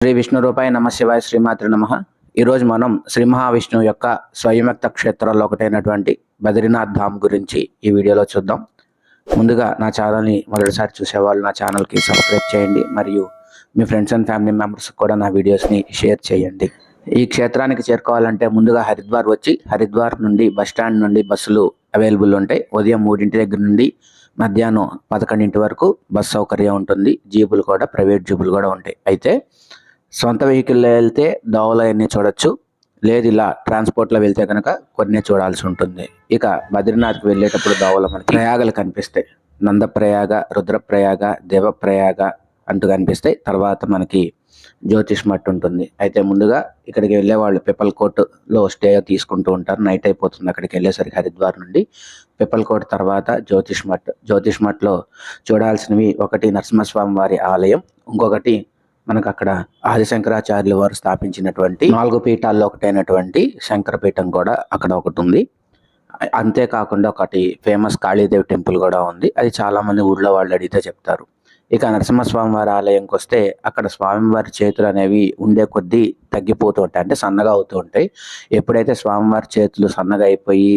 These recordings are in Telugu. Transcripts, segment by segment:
శ్రీ విష్ణు రూపాయ నమ శివాయ శ్రీమాత్రి నమ. ఈరోజు మనం శ్రీ మహావిష్ణువు యొక్క స్వయంవ్యక్త క్షేత్రాల్లో ఒకటైనటువంటి బద్రీనాథ్ ధామ్ గురించి ఈ వీడియోలో చూద్దాం. ముందుగా నా ఛానల్ని మొదటిసారి చూసేవాళ్ళు నా ఛానల్కి సబ్స్క్రైబ్ చేయండి, మరియు మీ ఫ్రెండ్స్ అండ్ ఫ్యామిలీ మెంబర్స్ కూడా నా వీడియోస్ని షేర్ చేయండి. ఈ క్షేత్రానికి చేరుకోవాలంటే ముందుగా హరిద్వార్ వచ్చి, హరిద్వార్ నుండి బస్టాండ్ నుండి బస్సులు అవైలబుల్ ఉంటాయి. ఉదయం 3 దగ్గర నుండి మధ్యాహ్నం 11 వరకు బస్ సౌకర్యం ఉంటుంది. జీపులు కూడా, ప్రైవేట్ జీపులు కూడా ఉంటాయి. అయితే సొంత వెహికల్లో వెళ్తే దోవలు అన్నీ చూడొచ్చు, లేదు ఇలా ట్రాన్స్పోర్ట్లో వెళ్తే కనుక కొన్ని చూడాల్సి ఉంటుంది. ఇక బద్రీనాథ్కి వెళ్ళేటప్పుడు దోవలు మనకి ప్రయాగలు కనిపిస్తాయి. నందప్రయాగ, రుద్రప్రయాగ, దేవప్రయాగ అంటూ కనిపిస్తాయి. తర్వాత మనకి జ్యోతిష్ మట్ ఉంటుంది. అయితే ముందుగా ఇక్కడికి వెళ్ళే వాళ్ళు పిపల్కోట్లో స్టే తీసుకుంటూ ఉంటారు. నైట్ అయిపోతుంది అక్కడికి వెళ్ళేసరికి హరిద్వార్ నుండి. పిపల్కోట్ తర్వాత జ్యోతిష్ మట్లో చూడాల్సినవి ఒకటి నరసింహస్వామి వారి ఆలయం, ఇంకొకటి మనకు అక్కడ ఆదిశంకరాచార్యులు వారు స్థాపించినటువంటి 4 పీఠాల్లో ఒకటైనటువంటి శంకరపీఠం కూడా అక్కడ ఒకటి ఉంది. అంతేకాకుండా ఒకటి ఫేమస్ కాళీదేవి టెంపుల్ కూడా ఉంది. అది చాలామంది ఊళ్ళో వాళ్ళు అడిగితే చెప్తారు. ఇక నరసింహస్వామి వారి ఆలయంకి వస్తే అక్కడ స్వామివారి చేతులు అనేవి ఉండే కొద్దీ తగ్గిపోతూ ఉంటాయి, అంటే సన్నగా అవుతూ ఉంటాయి. ఎప్పుడైతే స్వామివారి చేతులు సన్నగా అయిపోయి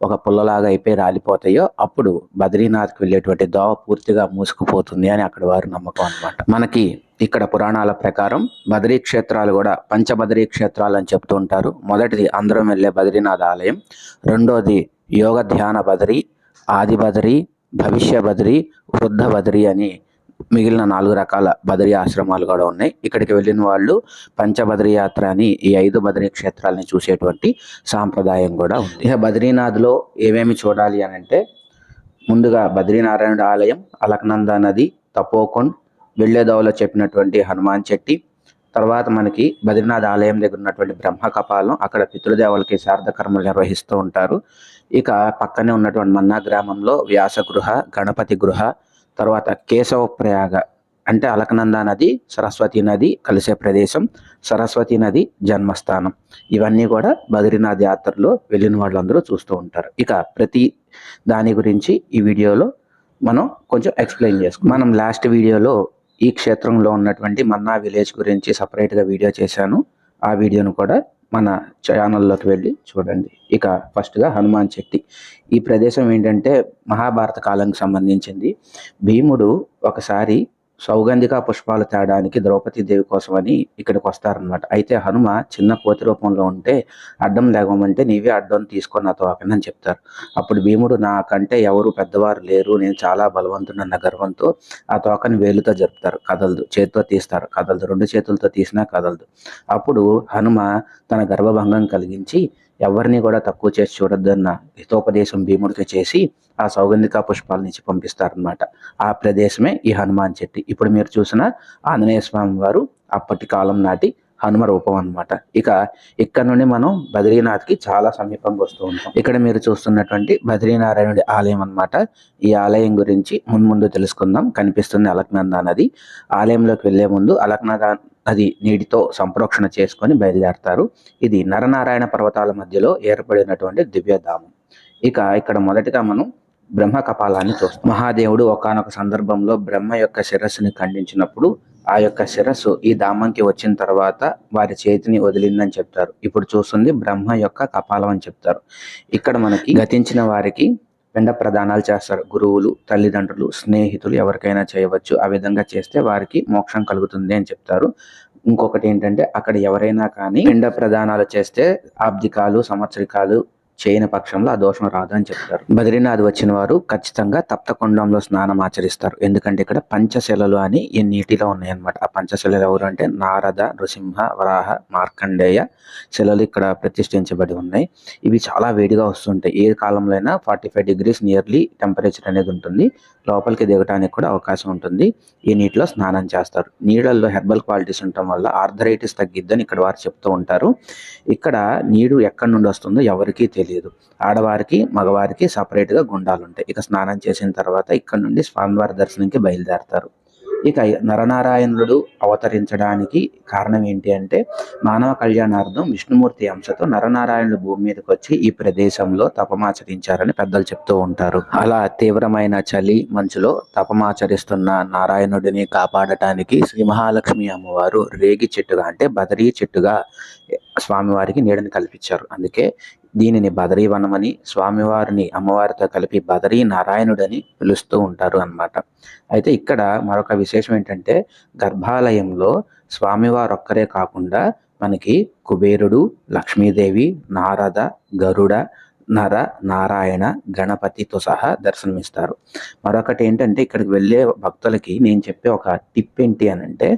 ఒక పుల్లలాగా అయిపోయి రాలిపోతాయో అప్పుడు బద్రీనాథ్కి వెళ్ళేటువంటి దోవ పూర్తిగా మూసుకుపోతుంది అని అక్కడ వారి నమ్మకం అన్నమాట. మనకి ఇక్కడ పురాణాల ప్రకారం బద్రీ క్షేత్రాలు కూడా పంచబద్రీ క్షేత్రాలు అని చెప్తూ ఉంటారు. మొదటిది అందరం వెళ్ళే బద్రీనాథ్ ఆలయం, రెండోది యోగ ధ్యాన బద్రీ, ఆది బద్రీ, భవిష్య బద్రీ, వృద్ధ బద్రీ అని మిగిలిన 4 రకాల బద్రీ ఆశ్రమాలు కూడా ఉన్నాయి. ఇక్కడికి వెళ్ళిన వాళ్ళు పంచబద్రీ యాత్ర అని ఈ 5 బద్రీ క్షేత్రాలని చూసేటువంటి సాంప్రదాయం కూడా ఉంది. ఇక బద్రీనాథ్లో ఏమేమి చూడాలి అని అంటే ముందుగా బద్రీనారాయణుడు ఆలయం, అలకనంద నది, తపోకొండ్, వెళ్ళేదోవలో చెప్పినటువంటి హనుమాన్ చెట్టి, తర్వాత మనకి బద్రీనాథ్ ఆలయం దగ్గర ఉన్నటువంటి బ్రహ్మ కపాలం, అక్కడ పితృదేవులకి శారద కర్మలు నిర్వహిస్తూ ఉంటారు. ఇక పక్కనే ఉన్నటువంటి మన్నా గ్రామంలో వ్యాసగృహ, గణపతి గృహ, తర్వాత కేశవ ప్రయాగ అంటే అలకనంద నది, సరస్వతి నది కలిసే ప్రదేశం, సరస్వతి నది జన్మస్థానం. ఇవన్నీ కూడా బద్రీనాథ్ యాత్రలో వెళ్ళిన వాళ్ళందరూ చూస్తూ ఉంటారు. ఇక ప్రతి దాని గురించి ఈ వీడియోలో మనం కొంచెం ఎక్స్ప్లెయిన్ చేసుకుంటాం. మనం లాస్ట్ వీడియోలో ఈ క్షేత్రంలో ఉన్నటువంటి మన్నా విలేజ్ గురించి సపరేట్గా వీడియో చేశాను. ఆ వీడియోను కూడా మన ఛానల్లోకి వెళ్ళి చూడండి. ఇక ఫస్ట్గా హనుమాన్ చెట్టి. ఈ ప్రదేశం ఏంటంటే మహాభారత కాలానికి సంబంధించింది. భీముడు ఒకసారి సౌగంధిక పుష్పాలు తేడానికి ద్రౌపదీదేవి కోసమని ఇక్కడికి వస్తారనమాట. అయితే హనుమ చిన్న కోతి రూపంలో ఉంటే అడ్డం లేవమంటే నీవే అడ్డం తీసుకొని నాతో ఆపని చెప్తారు. అప్పుడు భీముడు నాకంటే ఎవరు పెద్దవారు లేరు, నేను చాలా బలవంతుడన్న గర్వంతో ఆ తోకని వేలుతో జరుపుతారు, కదలదు. చేతితో తీస్తారు, కదలదు. 2 చేతులతో తీసినా కదలదు. అప్పుడు హనుమ తన గర్వభంగం కలిగించి ఎవరిని కూడా తక్కువ చేసి చూడొద్దన్న హితోపదేశం భీముడికి చేసి ఆ సౌగంధిక పుష్పాలను ఇచ్చి పంపిస్తారనమాట. ఆ ప్రదేశమే ఈ హనుమాన్ చెట్టి. ఇప్పుడు మీరు చూసిన ఆంజనేయ స్వామి వారు అప్పటి కాలం నాటి హనుమ రూపం అన్నమాట. ఇక ఇక్కడ నుండి మనం బద్రీనాథ్కి చాలా సమీపంగా వస్తూ ఉంటాం. ఇక్కడ మీరు చూస్తున్నటువంటి బద్రీనారాయణుడి ఆలయం అన్నమాట. ఈ ఆలయం గురించి ముందు తెలుసుకుందాం. కనిపిస్తుంది అలకనంద నది. ఆలయంలోకి వెళ్లే ముందు అలకనంద నది నీటితో సంప్రోక్షణ చేసుకొని బయలుదేరతారు. ఇది నరనారాయణ పర్వతాల మధ్యలో ఏర్పడినటువంటి దివ్యధామం. ఇక ఇక్కడ మొదటిగా మనం బ్రహ్మ కపాలాన్ని చూస్తాం. మహాదేవుడు ఒకానొక సందర్భంలో బ్రహ్మ యొక్క శిరస్సుని ఖండించినప్పుడు ఆ యొక్క శిరస్సు ఈ ధామంకి వచ్చిన తర్వాత వారి చేతిని వదిలిందని చెప్తారు. ఇప్పుడు చూస్తుంది బ్రహ్మ యొక్క కపాలం అని చెప్తారు. ఇక్కడ మనకి గతించిన వారికి పిండ ప్రదానాలు చేస్తారు. గురువులు, తల్లిదండ్రులు, స్నేహితులు ఎవరికైనా చేయవచ్చు. ఆ విధంగా చేస్తే వారికి మోక్షం కలుగుతుంది అని చెప్తారు. ఇంకొకటి ఏంటంటే అక్కడ ఎవరైనా కానీ పిండ ప్రదానాలు చేస్తే ఆబ్దికాలు, సంవత్సరికాలు చేయని పక్షంలో ఆ దోషం రాదని చెప్తారు. బద్రీనాథ్ వచ్చిన వారు ఖచ్చితంగా తప్తకొండంలో స్నానం ఆచరిస్తారు. ఎందుకంటే ఇక్కడ పంచశిలలు అని ఈ నీటిలో ఉన్నాయన్నమాట. ఆ పంచశిలలు ఎవరు అంటే నారద, నృసింహ, వరాహ, మార్కండేయ శిలలు ఇక్కడ ప్రతిష్ఠించబడి ఉన్నాయి. ఇవి చాలా వేడిగా వస్తుంటాయి. ఏ కాలంలో అయినా 45 degrees నియర్లీ టెంపరేచర్ అనేది ఉంటుంది. లోపలికి దిగడానికి కూడా అవకాశం ఉంటుంది. ఈ నీటిలో స్నానం చేస్తారు. నీళ్ళల్లో హెర్బల్ క్వాలిటీస్ ఉండటం వల్ల ఆర్థరైటిస్ తగ్గిద్దని ఇక్కడ వారు చెప్తూ ఉంటారు. ఇక్కడ నీరు ఎక్కడి నుండి వస్తుందో ఎవరికీ తెలియదు. ఆడవారికి, మగవారికి సపరేట్గా గుండాలు ఉంటాయి. ఇక స్నానం చేసిన తర్వాత ఇక్కడ నుండి స్వామివారి దర్శనంకి బయలుదేరతారు. ఇక నరనారాయణుడు అవతరించడానికి కారణం ఏంటి అంటే మానవ కళ్యాణార్థం విష్ణుమూర్తి అంశతో నరనారాయణుడు భూమి మీదకి వచ్చి ఈ ప్రదేశంలో తపమాచరించారని పెద్దలు చెప్తూ ఉంటారు. అలా తీవ్రమైన చలి మంచులో తపమాచరిస్తున్న నారాయణుడిని కాపాడటానికి శ్రీ మహాలక్ష్మి అమ్మవారు రేగి చెట్టుగా అంటే బదరీ చెట్టుగా స్వామివారికి నీడని కల్పించారు. అందుకే దీనిని బదరీవనమని, స్వామివారిని అమ్మవారితో కలిపి బదరీ నారాయణుడని పిలుస్తూ ఉంటారు అన్నమాట. అయితే ఇక్కడ మరొక విశేషం ఏంటంటే గర్భాలయంలో స్వామివారు ఒక్కరే కాకుండా మనకి కుబేరుడు, లక్ష్మీదేవి, నారద, గరుడ, నర, నారాయణ, గణపతితో సహా దర్శనమిస్తారు. మరొకటి ఏంటంటే ఇక్కడికి వెళ్ళే భక్తులకి నేను చెప్పే ఒక టిప్ ఏంటి అని అంటే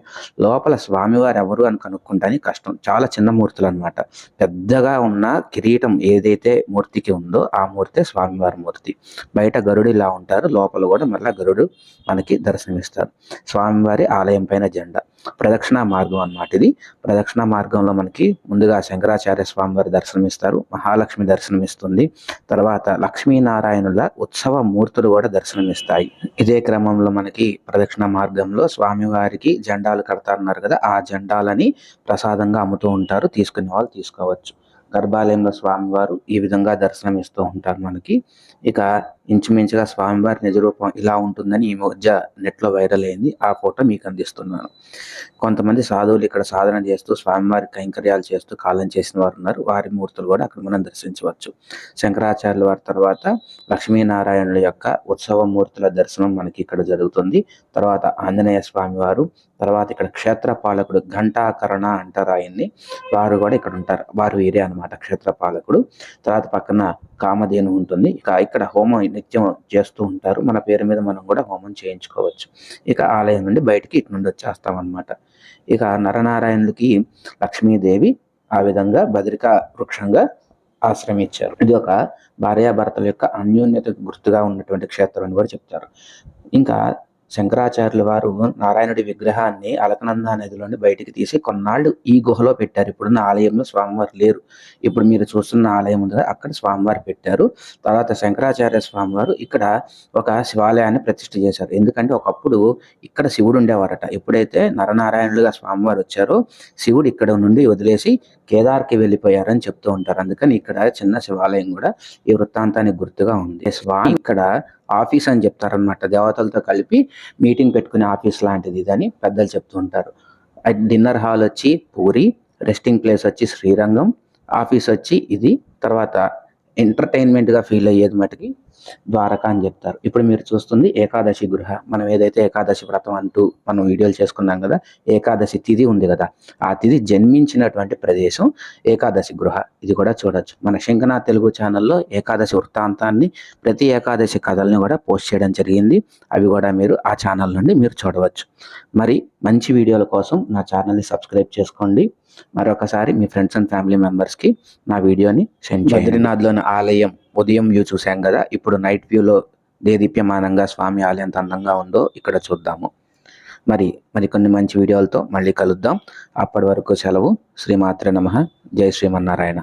లోపల స్వామివారు ఎవరు అని కనుక్కుంటానికి కష్టం. చాలా చిన్న మూర్తులు అనమాట. పెద్దగా ఉన్న కిరీటం ఏదైతే మూర్తికి ఉందో ఆ మూర్తే స్వామివారి మూర్తి. బయట గరుడు ఇలా ఉంటారు, లోపల కూడా మళ్ళీ గరుడు మనకి దర్శనమిస్తారు. స్వామివారి ఆలయం పైన జెండా ప్రదక్షిణా మార్గం అన్నమాట. ఇది ప్రదక్షిణా మార్గంలో మనకి ముందుగా శంకరాచార్య స్వామివారి దర్శనమిస్తారు, మహాలక్ష్మి దర్శనమిస్తుంది, తర్వాత లక్ష్మీనారాయణుల ఉత్సవ మూర్తులు కూడా దర్శనమిస్తాయి. ఇదే క్రమంలో మనకి ప్రదక్షిణ మార్గంలో స్వామివారికి జెండాలు కడతారన్నారు కదా, ఆ జెండాలని ప్రసాదంగా అమ్ముతూ ఉంటారు, తీసుకునే వాళ్ళు తీసుకోవచ్చు. గర్భాలయంలో స్వామివారు ఈ విధంగా దర్శనమిస్తూ ఉంటారు మనకి. ఇక ఇంచుమించుగా స్వామివారి నిజరూపం ఇలా ఉంటుందని ఈ మధ్య నెట్లో వైరల్ అయింది. ఆ ఫోటో మీకు అందిస్తున్నాను. కొంతమంది సాధువులు ఇక్కడ సాధన చేస్తూ స్వామివారి కైంకర్యాలు చేస్తూ కాలం చేసిన వారు ఉన్నారు. వారి మూర్తులు కూడా అక్కడ మనం దర్శించవచ్చు. శంకరాచార్యుల వారి తర్వాత లక్ష్మీనారాయణుల యొక్క ఉత్సవ మూర్తుల దర్శనం మనకి ఇక్కడ జరుగుతుంది. తర్వాత ఆంజనేయ స్వామి వారు, తర్వాత ఇక్కడ క్షేత్రపాలకుడు ఘంటాకరణ అంటారు ఆయన్ని, వారు కూడా ఇక్కడ ఉంటారు. వారు వీరే అనమాట క్షేత్రపాలకుడు. తర్వాత పక్కన కామధేను ఉంటుంది. ఇక ఇక్కడ హోమం నిత్యం చేస్తూ ఉంటారు. మన పేరు మీద మనం కూడా హోమం చేయించుకోవచ్చు. ఇక ఆలయం నుండి బయటికి ఇటు నుండి వచ్చేస్తాం అనమాట. ఇక నరనారాయణులకి లక్ష్మీదేవి ఆ విధంగా బద్రికా వృక్షంగా ఆశ్రమించారు. ఇది ఒక భార్యాభర్తల యొక్క అన్యోన్యతకు గుర్తుగా ఉన్నటువంటి క్షేత్రం అని కూడా చెప్తారు. ఇంకా శంకరాచార్యుల వారు నారాయణుడి విగ్రహాన్ని అలకనంద నదిలోని బయటికి తీసి కొన్నాళ్ళు ఈ గుహలో పెట్టారు. ఇప్పుడున్న ఆలయంలో స్వామివారు లేరు. ఇప్పుడు మీరు చూస్తున్న ఆలయం ఉంది, అక్కడ స్వామివారు పెట్టారు. తర్వాత శంకరాచార్య స్వామివారు ఇక్కడ ఒక శివాలయాన్ని ప్రతిష్ఠ చేశారు. ఎందుకంటే ఒకప్పుడు ఇక్కడ శివుడు ఉండేవారట. ఎప్పుడైతే నరనారాయణులుగా స్వామివారు వచ్చారో శివుడు ఇక్కడ నుండి వదిలేసి కేదార్కి వెళ్ళిపోయారని చెప్తూ ఉంటారు. అందుకని ఇక్కడ చిన్న శివాలయం కూడా ఈ వృత్తాంతానికి గుర్తుగా ఉంది. స్వామి ఇక్కడ ఆఫీస్ అని చెప్తారనమాట. దేవతలతో కలిపి మీటింగ్ పెట్టుకునే ఆఫీస్ లాంటిది ఇదని పెద్దలు చెప్తూ ఉంటారు. డిన్నర్ హాల్ వచ్చి పూరి, రెస్టింగ్ ప్లేస్ వచ్చి శ్రీరంగం, ఆఫీస్ వచ్చి ఇది, తర్వాత ఎంటర్టైన్మెంట్గా ఫీల్ అయ్యేది మటుకి ద్వారకా అని చెప్తారు. ఇప్పుడు మీరు చూస్తుంది ఏకాదశి గృహ. మనం ఏదైతే ఏకాదశి వ్రతం అంటూ మనం వీడియోలు చేసుకున్నాం కదా, ఏకాదశి తిథి ఉంది కదా, ఆ తిథి జన్మించినటువంటి ప్రదేశం ఏకాదశి గృహ. ఇది కూడా చూడొచ్చు. మన శంకనాథ్ తెలుగు ఛానల్లో ఏకాదశి వృత్తాంతాన్ని, ప్రతి ఏకాదశి కథల్ని కూడా పోస్ట్ చేయడం జరిగింది. అవి కూడా మీరు ఆ ఛానల్ నుండి మీరు చూడవచ్చు. మరి మంచి వీడియోల కోసం నా ఛానల్ని సబ్స్క్రైబ్ చేసుకోండి. మరొకసారి మీ ఫ్రెండ్స్ అండ్ ఫ్యామిలీ మెంబర్స్కి నా వీడియోని సెండ్ చేయండి. బద్రీనాథ్లోని ఆలయం ఉదయం వ్యూ చూసాం కదా, ఇప్పుడు నైట్ వ్యూలో దేదీప్యమానంగా స్వామి ఆలయం ఎంత అందంగా ఉందో ఇక్కడ చూద్దాము. మరికొన్ని మంచి వీడియోలతో మళ్ళీ కలుద్దాం. అప్పటి వరకు సెలవు. శ్రీమాత్రే నమః. జై శ్రీమన్నారాయణ.